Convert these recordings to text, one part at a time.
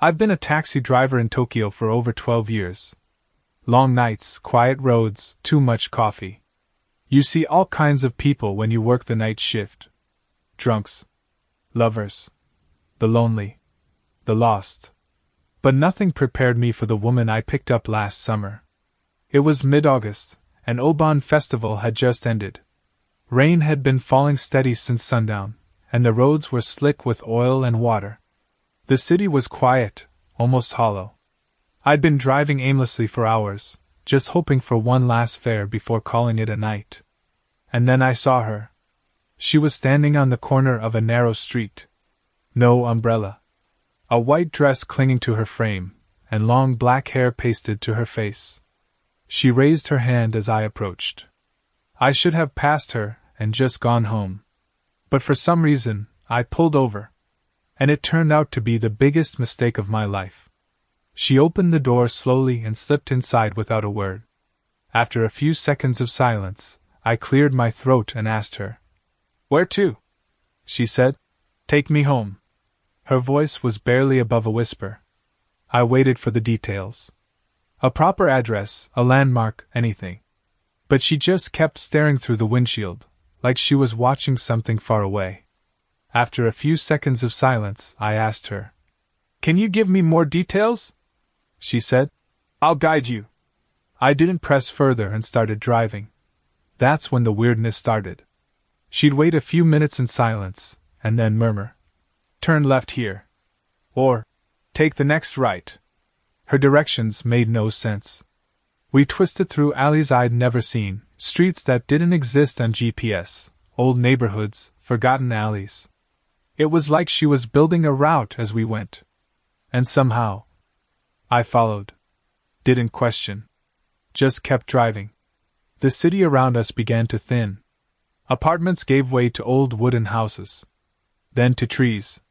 I've been a taxi driver in Tokyo for over 12 years. Long nights, quiet roads, too much coffee. You see all kinds of people when you work the night shift. Drunks. Lovers. The lonely. The lost. But nothing prepared me for the woman I picked up last summer. It was mid-August, and Obon Festival had just ended. Rain had been falling steady since sundown, and the roads were slick with oil and water. The city was quiet, almost hollow. I'd been driving aimlessly for hours, just hoping for one last fare before calling it a night. And then I saw her. She was standing on the corner of a narrow street. No umbrella. A white dress clinging to her frame, and long black hair pasted to her face. She raised her hand as I approached. I should have passed her and just gone home. But for some reason, I pulled over. And it turned out to be the biggest mistake of my life. She opened the door slowly and slipped inside without a word. After a few seconds of silence, I cleared my throat and asked her, "Where to?" She said, "Take me home." Her voice was barely above a whisper. I waited for the details. A proper address, a landmark, anything. But she just kept staring through the windshield, like she was watching something far away. After a few seconds of silence, I asked her, "Can you give me more details?" She said, "I'll guide you." I didn't press further and started driving. That's when the weirdness started. She'd wait a few minutes in silence, and then murmur, "Turn left here." Or, "Take the next right." Her directions made no sense. We twisted through alleys I'd never seen, streets that didn't exist on GPS, old neighborhoods, forgotten alleys. It was like she was building a route as we went. And somehow, I followed. Didn't question. Just kept driving. The city around us began to thin. Apartments gave way to old wooden houses. Then to trees.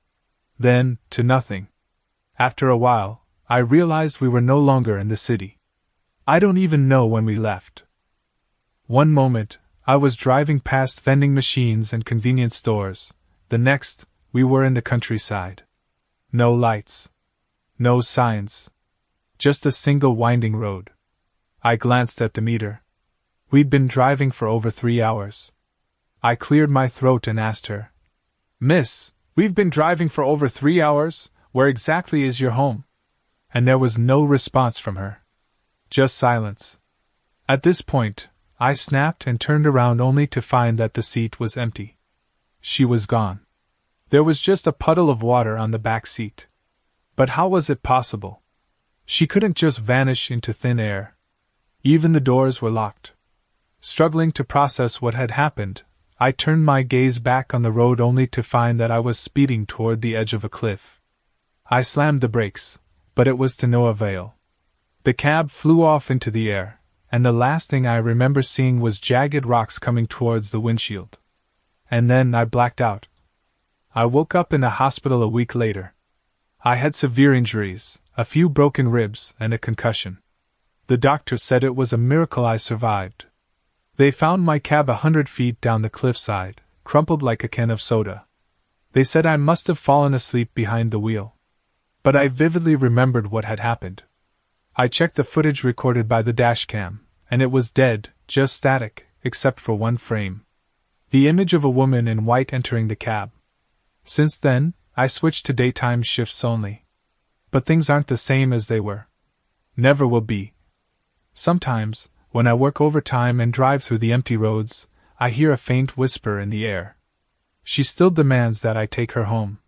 Then to nothing. After a while, I realized we were no longer in the city. I don't even know when we left. One moment, I was driving past vending machines and convenience stores. The next, we were in the countryside. No lights. No signs. Just a single winding road. I glanced at the meter. We'd been driving for over 3 hours. I cleared my throat and asked her, "Miss, we've been driving for over 3 hours, where exactly is your home?" And there was no response from her. Just silence. At this point, I snapped and turned around only to find that the seat was empty. She was gone. There was just a puddle of water on the back seat. But how was it possible? She couldn't just vanish into thin air. Even the doors were locked. Struggling to process what had happened, I turned my gaze back on the road only to find that I was speeding toward the edge of a cliff. I slammed the brakes, but it was to no avail. The cab flew off into the air, and the last thing I remember seeing was jagged rocks coming towards the windshield. And then I blacked out. I woke up in a hospital a week later. I had severe injuries, a few broken ribs, and a concussion. The doctor said it was a miracle I survived. They found my cab 100 feet down the cliffside, crumpled like a can of soda. They said I must have fallen asleep behind the wheel. But I vividly remembered what had happened. I checked the footage recorded by the dashcam, and it was dead, just static, except for one frame. The image of a woman in white entering the cab. Since then, I switched to daytime shifts only. But things aren't the same as they were. Never will be. Sometimes, when I work overtime and drive through the empty roads, I hear a faint whisper in the air. She still demands that I take her home.